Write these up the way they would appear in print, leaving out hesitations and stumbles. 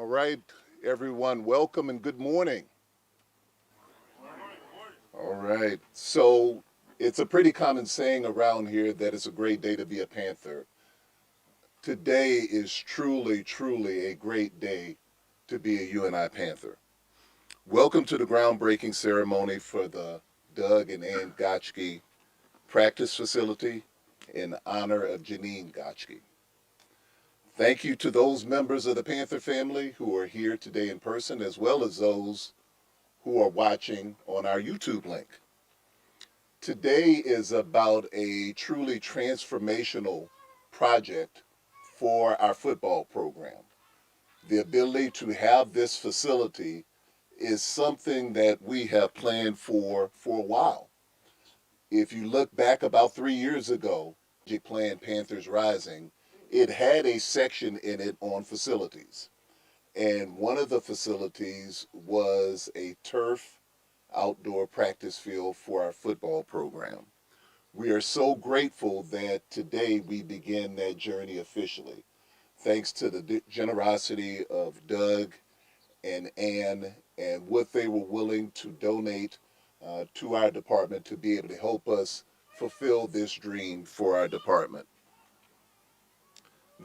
All right, everyone, welcome and good morning. All right, so it's a pretty common saying around here that it's a great day to be a Panther. Today is truly, truly a great day to be a UNI Panther. Welcome to the groundbreaking ceremony for the Doug and Ann Goschke practice facility in honor of Janine Goschke. Thank you to those members of the Panther family who are here today in person, as well as those who are watching on our YouTube link. Today is about a truly transformational project for our football program. The ability to have this facility is something that we have planned for a while. If you look back about 3 years ago, Plan Panthers Rising, it had a section in it on facilities. And one of the facilities was a turf outdoor practice field for our football program. We are so grateful that today we begin that journey officially. Thanks to the generosity of Doug and Ann and what they were willing to donate to our department to be able to help us fulfill this dream for our department.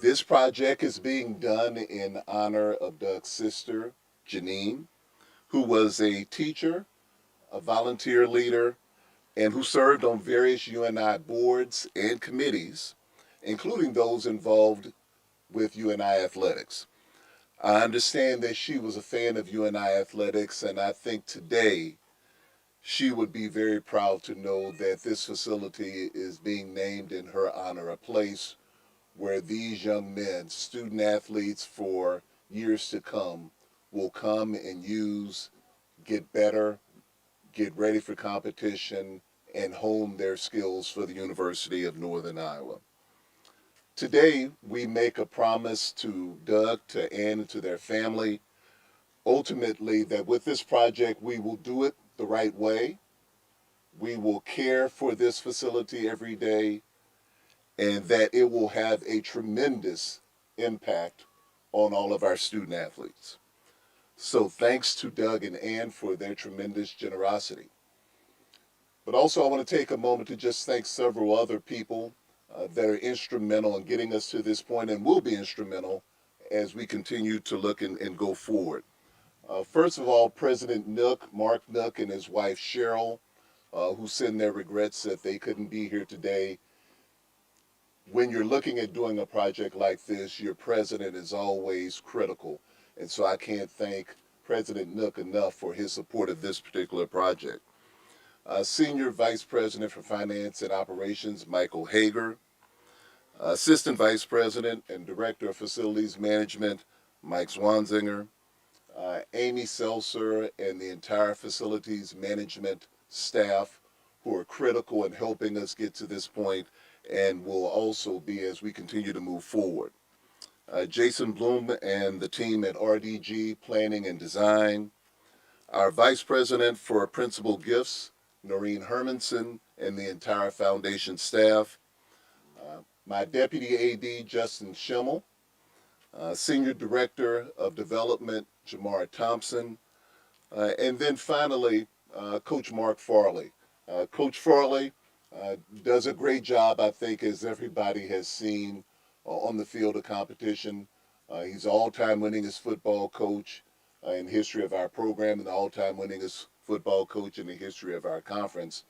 This project is being done in honor of Doug's sister, Janine, who was a teacher, a volunteer leader, and who served on various UNI boards and committees, including those involved with UNI athletics. I understand that she was a fan of UNI athletics, and I think today she would be very proud to know that this facility is being named in her honor, a place where these young men, student athletes for years to come, will come and use, get better, get ready for competition, and hone their skills for the University of Northern Iowa. Today, we make a promise to Doug, to Ann, and to their family, ultimately, that with this project, we will do it the right way. We will care for this facility every day, and that it will have a tremendous impact on all of our student athletes. So thanks to Doug and Ann for their tremendous generosity. But also I want to take a moment to just thank several other people that are instrumental in getting us to this point and will be instrumental as we continue to look and go forward. First of all, President Nook, Mark Nook, and his wife Cheryl, who send their regrets that they couldn't be here today. When you're looking at doing a project like this, your president is always critical. And so I can't thank President Nook enough for his support of this particular project. Senior Vice President for Finance and Operations, Michael Hager. Assistant Vice President and Director of Facilities Management, Mike Swanzinger. Amy Seltzer and the entire facilities management staff who are critical in helping us get to this point and will also be as we continue to move forward. Jason Bloom and the team at RDG Planning and Design. Our Vice President for Principal Gifts, Noreen Hermanson, and the entire foundation staff. My Deputy AD, Justin Schimmel. Senior Director of Development, Jamar Thompson. And then finally, Coach Mark Farley. Coach Farley does a great job, I think, as everybody has seen on the field of competition. He's all-time winningest football coach in the history of our program and the all-time winningest football coach in the history of our conference.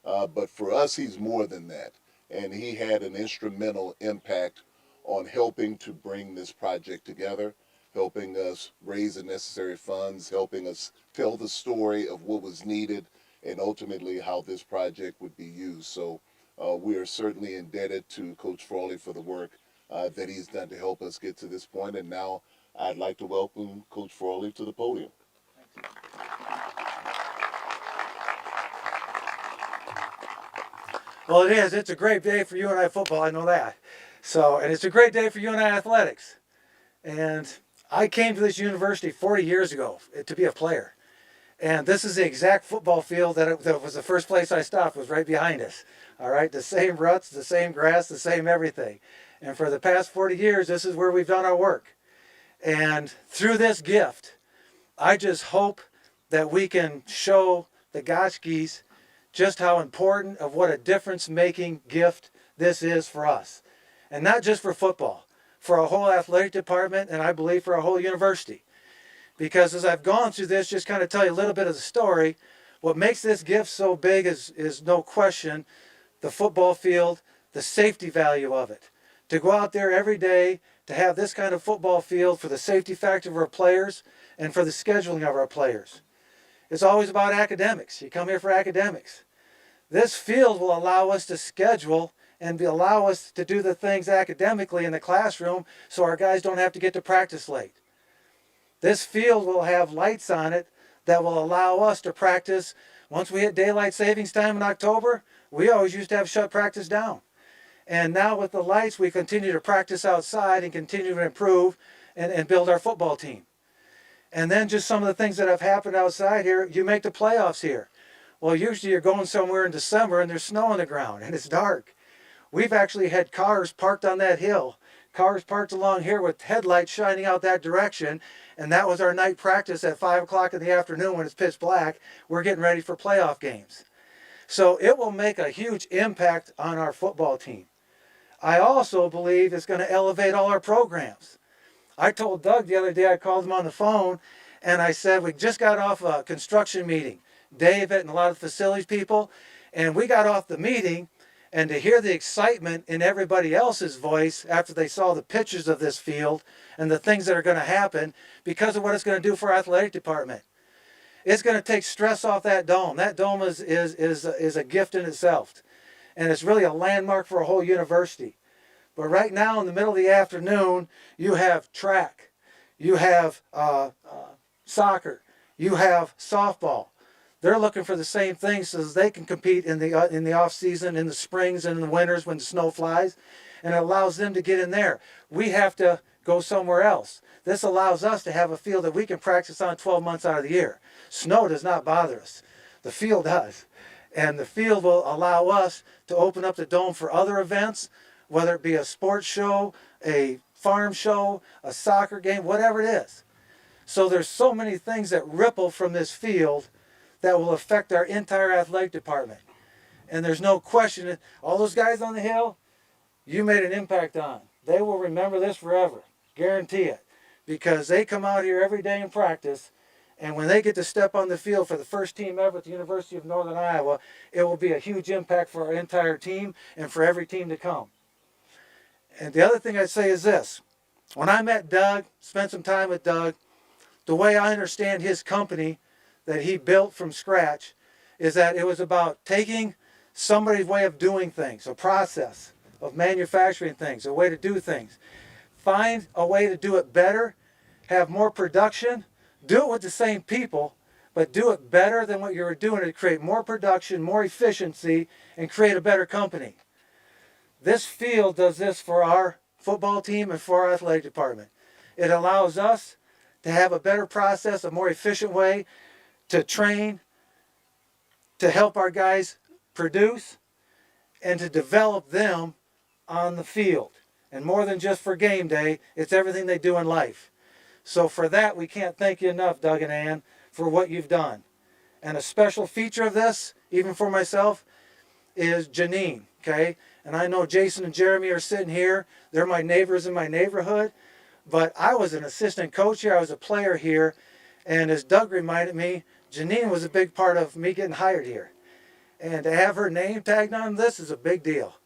But for us, he's more than that. And he had an instrumental impact on helping to bring this project together, helping us raise the necessary funds, helping us tell the story of what was needed, and ultimately how this project would be used. So we are certainly indebted to Coach Farley for the work that he's done to help us get to this point. And now I'd like to welcome Coach Farley to the podium. Well, it is. It's a great day for UNI football. I know that. So, and it's a great day for UNI athletics. And I came to this university 40 years ago to be a player. And this is the exact football field that was the first place I stopped, was right behind us. All right, the same ruts, the same grass, the same everything. And for the past 40 years, this is where we've done our work. And through this gift, I just hope that we can show the Goschkes just how important of what a difference-making gift this is for us. And not just for football, for our whole athletic department, and I believe for our whole university. Because as I've gone through this, just kind of tell you a little bit of the story, what makes this gift so big is no question the football field, the safety value of it. To go out there every day, to have this kind of football field for the safety factor of our players and for the scheduling of our players. It's always about academics. You come here for academics. This field will allow us to schedule and allow us to do the things academically in the classroom so our guys don't have to get to practice late. This field will have lights on it that will allow us to practice. Once we hit daylight savings time in October, we always used to have shut practice down. And now with the lights, we continue to practice outside and continue to improve and build our football team. And then just some of the things that have happened outside here, you make the playoffs here. Well, usually you're going somewhere in December and there's snow on the ground and it's dark. We've actually had cars parked on that hill, cars parked along here with headlights shining out that direction, and that was our night practice at 5 o'clock in the afternoon when it's pitch black. We're getting ready for playoff games. So it will make a huge impact on our football team. I also believe it's going to elevate all our programs. I told Doug the other day, I called him on the phone, and I said, we just got off a construction meeting, David and a lot of facilities people, and we got off the meeting, and to hear the excitement in everybody else's voice after they saw the pictures of this field and the things that are going to happen because of what it's going to do for our athletic department. It's going to take stress off that dome. That dome is a gift in itself, and it's really a landmark for a whole university. But right now in the middle of the afternoon, you have track, you have soccer, you have softball. They're looking for the same things so they can compete in the off season, in the springs and in the winters when the snow flies, and it allows them to get in there. We have to go somewhere else. This allows us to have a field that we can practice on 12 months out of the year. Snow does not bother us. The field does. And the field will allow us to open up the dome for other events, whether it be a sports show, a farm show, a soccer game, whatever it is. So there's so many things that ripple from this field that will affect our entire athletic department. And there's no question that all those guys on the hill, you made an impact on. They will remember this forever, guarantee it. Because they come out here every day in practice, and when they get to step on the field for the first team ever at the University of Northern Iowa, it will be a huge impact for our entire team and for every team to come. And the other thing I'd say is this. When I met Doug, spent some time with Doug, the way I understand his company that he built from scratch is that it was about taking somebody's way of doing things, a process of manufacturing things, a way to do things. Find a way to do it better, have more production, do it with the same people, but do it better than what you were doing to create more production, more efficiency, and create a better company. This field does this for our football team and for our athletic department. It allows us to have a better process, a more efficient way to train, to help our guys produce, and to develop them on the field. And more than just for game day, it's everything they do in life. So for that, we can't thank you enough, Doug and Ann, for what you've done. And a special feature of this, even for myself, is Janine, okay? And I know Jason and Jeremy are sitting here. They're my neighbors in my neighborhood. But I was an assistant coach here. I was a player here. And as Doug reminded me, Janine was a big part of me getting hired here. And to have her name tagged on this is a big deal.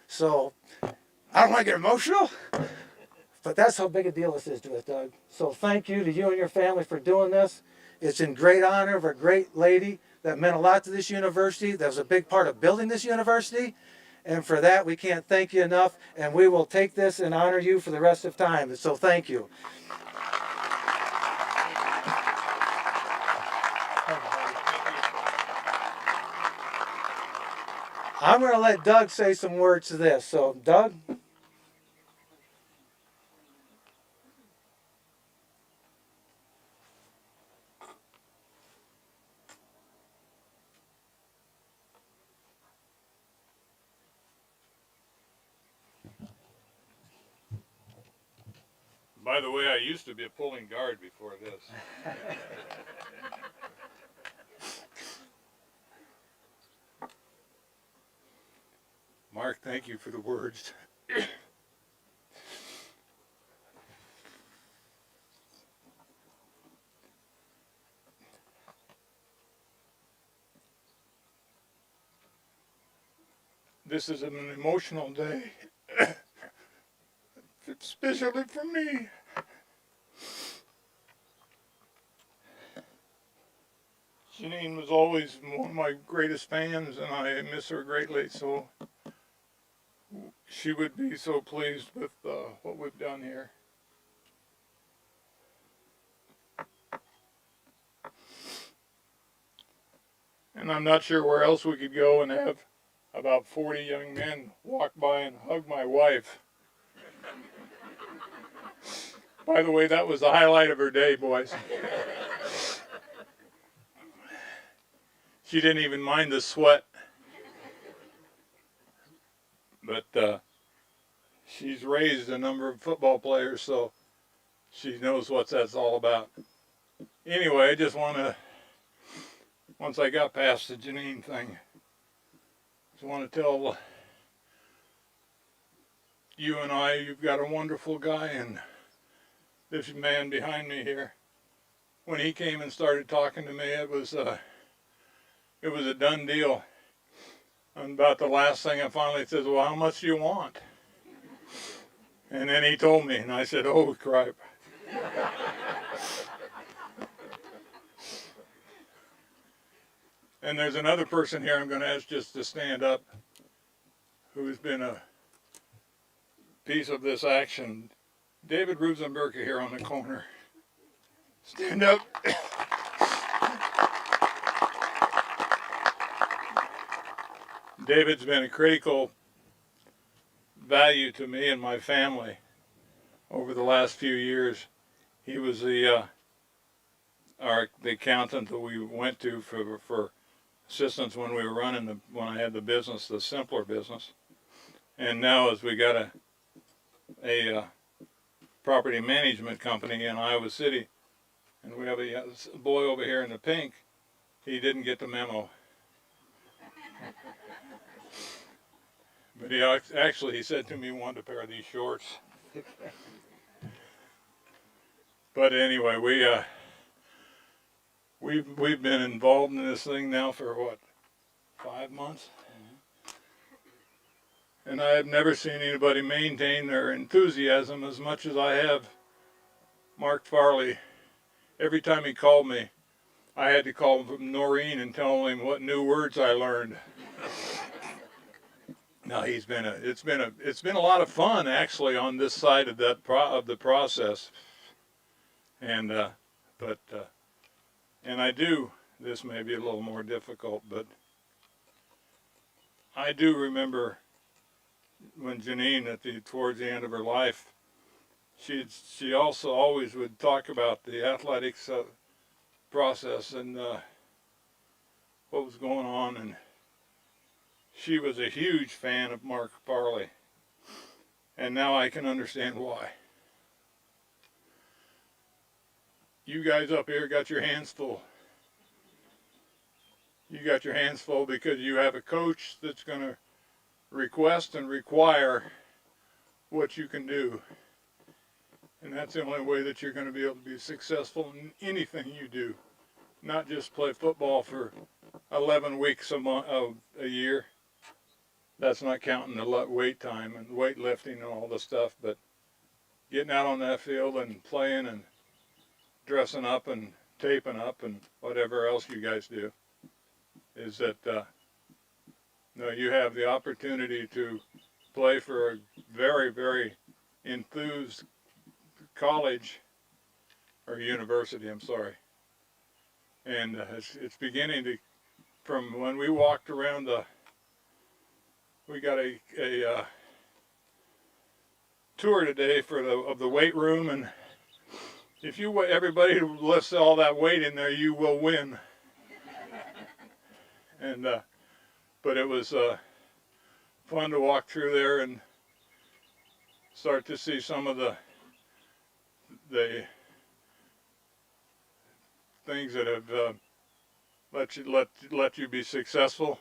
So I don't want to get emotional, but that's how big a deal this is to us, Doug. So thank you to you and your family for doing this. It's in great honor of a great lady that meant a lot to this university, that was a big part of building this university. And for that, we can't thank you enough, and we will take this and honor you for the rest of time. So thank you. I'm going to let Doug say some words to this. So, Doug? By the way, I used to be a pulling guard before this. Mark, thank you for the words. This is an emotional day, especially for me. Janine was always one of my greatest fans, and I miss her greatly, so she would be so pleased with what we've done here. And I'm not sure where else we could go and have about 40 young men walk by and hug my wife. By the way, that was the highlight of her day, boys. She didn't even mind the sweat. But she's raised a number of football players, so she knows what that's all about. Anyway, I just want to, once I got past the Janine thing, just want to tell you and I, you've got a wonderful guy, and this man behind me here, when he came and started talking to me, it was a done deal. And about the last thing, I finally said, well, how much do you want? And then he told me, and I said, oh, crap. And there's another person here I'm going to ask just to stand up who's been a piece of this action. David Rosenberger here on the corner. Stand up. David's been a critical value to me and my family over the last few years. He was the accountant that we went to for assistance when we were when I had the business, the simpler business. And now as we got a property management company in Iowa City, and we have a boy over here in the pink, he didn't get the memo. But he said to me he wanted a pair of these shorts. But anyway, we've been involved in this thing now for what, 5 months? And I have never seen anybody maintain their enthusiasm as much as I have Mark Farley. Every time he called me, I had to call from Noreen and tell him what new words I learned. Now it's been a lot of fun actually on this side of the process, and this may be a little more difficult, but I do remember when Janine towards the end of her life, she also always would talk about the athletics process and what was going on, and she was a huge fan of Mark Farley, and now I can understand why. You guys up here got your hands full. You got your hands full because you have a coach that's going to request and require what you can do. And that's the only way that you're going to be able to be successful in anything you do. Not just play football for 11 weeks a year. That's not counting the weight time and weightlifting and all the stuff, but getting out on that field and playing and dressing up and taping up and whatever else you guys do is that you have the opportunity to play for a very, very enthused college or university, I'm sorry. And it's beginning to, from when we walked around we got a tour today of the weight room, and if everybody lifts all that weight in there, you will win. And but it was fun to walk through there and start to see some of the the things that have let you be successful.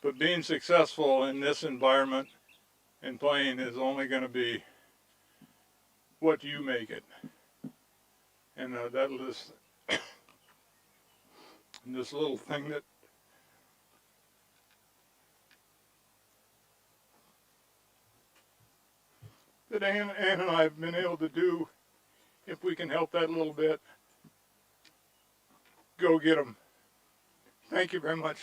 But being successful in this environment and playing is only going to be what you make it. And this little thing that Ann and I have been able to do, if we can help that a little bit, go get them. Thank you very much.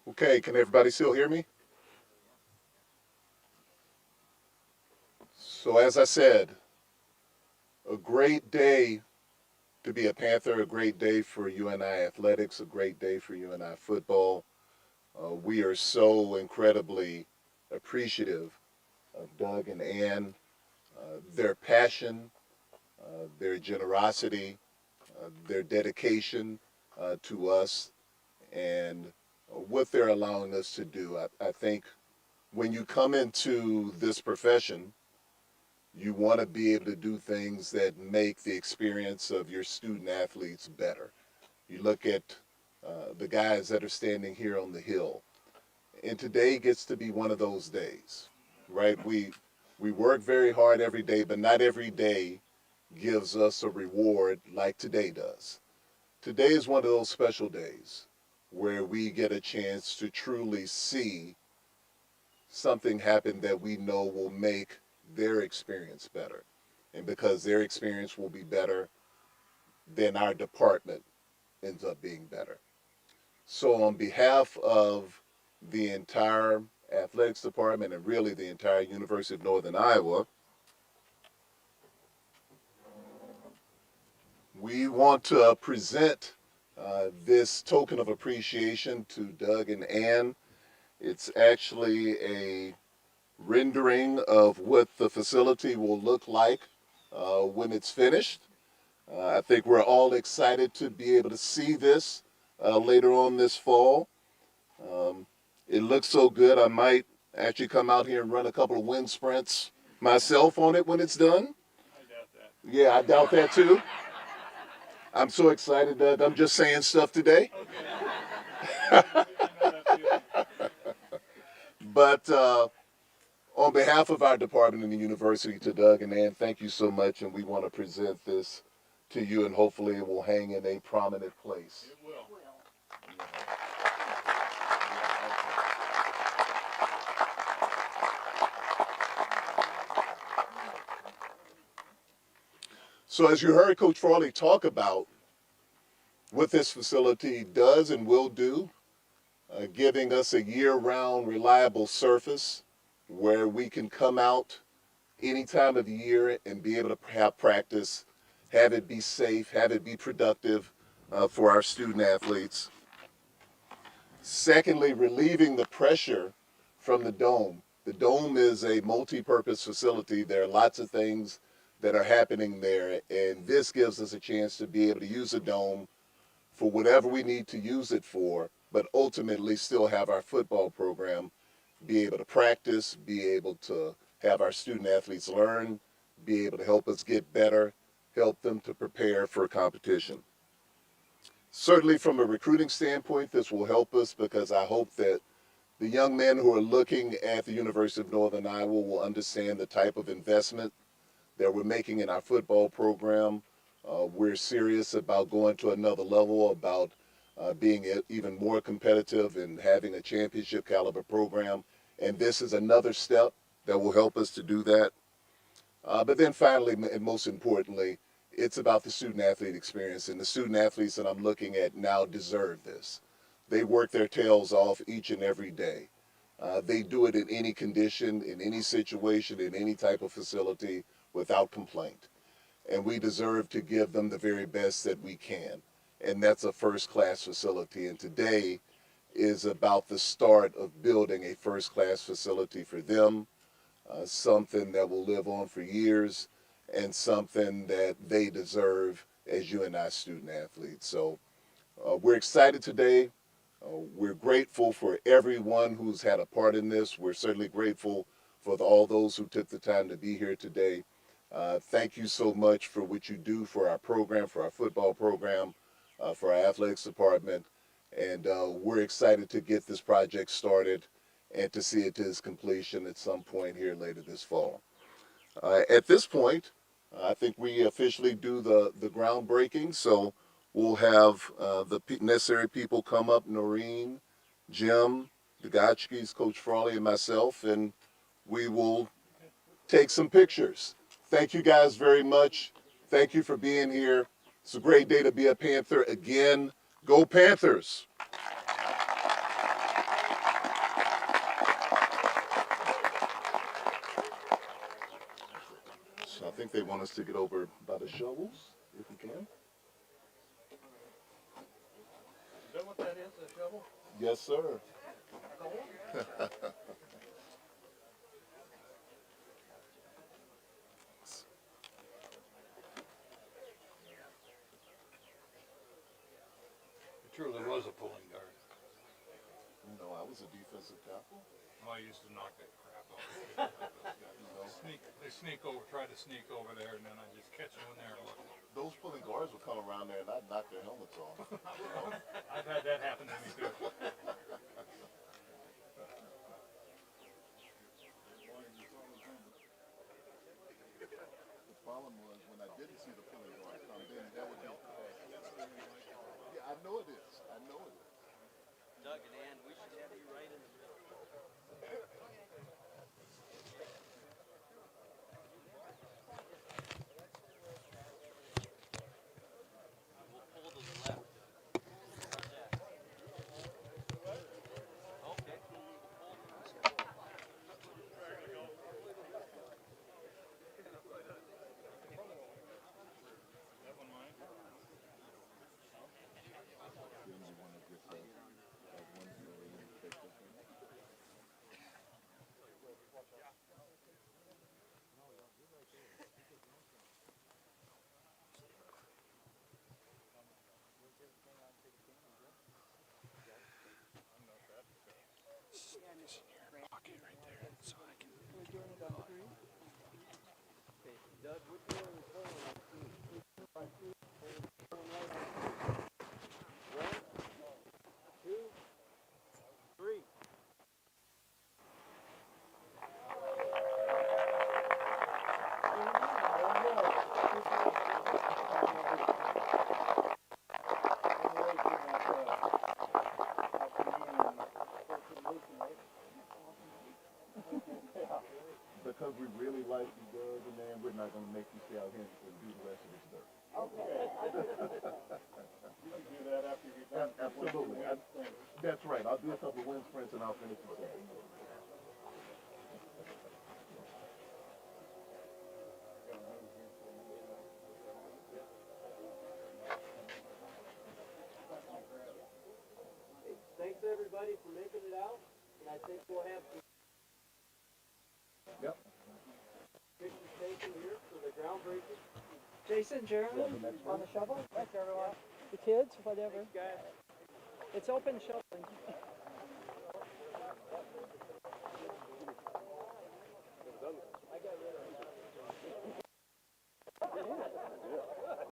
Okay, can everybody still hear me? So as I said, a great day to be a Panther, a great day for UNI athletics, a great day for UNI football. We are so incredibly appreciative of Doug and Ann, their passion, their generosity, their dedication to us, and what they're allowing us to do. I think when you come into this profession, you want to be able to do things that make the experience of your student athletes better. You look at the guys that are standing here on the hill, and today gets to be one of those days, right? We work very hard every day, but not every day gives us a reward like today does. Today is one of those special days where we get a chance to truly see something happen that we know will make their experience better. And because their experience will be better, then our department ends up being better. So on behalf of the entire athletics department and really the entire University of Northern Iowa, we want to present this token of appreciation to Doug and Ann. It's actually a rendering of what the facility will look like when it's finished. I think we're all excited to be able to see this later on this fall. It looks so good, I might actually come out here and run a couple of wind sprints myself on it when it's done. I doubt that. Yeah, I doubt that too. I'm so excited that I'm just saying stuff today. But on behalf of our department and the university, to Doug and Ann, thank you so much, and we want to present this to you, and hopefully it will hang in a prominent place. It will. So as you heard Coach Farley talk about what this facility does and will do, giving us a year-round reliable surface where we can come out any time of the year and be able to have practice, have it be safe, have it be productive for our student athletes. Secondly, relieving the pressure from the dome. The dome is a multi-purpose facility. There are lots of things that are happening there, and this gives us a chance to be able to use the dome for whatever we need to use it for, but ultimately still have our football program be able to practice, be able to have our student athletes learn, be able to help us get better, help them to prepare for competition. Certainly from a recruiting standpoint, this will help us because I hope that the young men who are looking at the University of Northern Iowa will understand the type of investment that we're making in our football program. We're serious about going to another level, about being even more competitive and having a championship caliber program. And this is another step that will help us to do that. But then finally, and most importantly, it's about the student athlete experience. And the student athletes that I'm looking at now deserve this. They work their tails off each and every day. They do it in any condition, in any situation, in any type of facility without complaint. And we deserve to give them the very best that we can. And that's a first-class facility. And today is about the start of building a first-class facility for them, something that will live on for years, and something that they deserve as UNI student athletes. So we're excited today. We're grateful for everyone who's had a part in this. We're certainly grateful for all those who took the time to be here today. Thank you so much for what you do for our program, for our football program, for our athletics department. And we're excited to get this project started and to see it to its completion at some point here later this fall. At this point, I think we officially do the groundbreaking. So we'll have the necessary people come up, Noreen, Jim, the Goschkes, Coach Farley, and myself, and we will take some pictures. Thank you guys very much. Thank you for being here. It's a great day to be a Panther again. Go Panthers! So I think they want us to get over by the shovels, if we can. Is that what that is, a shovel? Yes, sir. It truly was a pulling guard. No, I was a defensive tackle. I used to knock that crap out. They sneak over, try to sneak over there, and then I just catch them in there and look. Those pulling guards would come around there and I'd knock their helmets off. I've had that happen to me too. The problem was when I didn't see the pulling guard come, then that would help. Yeah, I know it is. I know it is. Doug and Ann, we should have you right in the middle. We'll pull to the left. Okay. Doug, which one is pulling? 1, 2, 3. Because we really like you, Doug, and man, we're not going to make you stay out here and do the rest of this dirt. You can do that after you're done. Absolutely. That's right. I'll do a couple of wind sprints and I'll finish the set. Thanks everybody for making it out, and I think we'll have some Yep. pictures taken here for the groundbreaking. Jason, Jeremy, on the shovel. Thanks, everyone. The kids, whatever. Guys. It's open shoveling.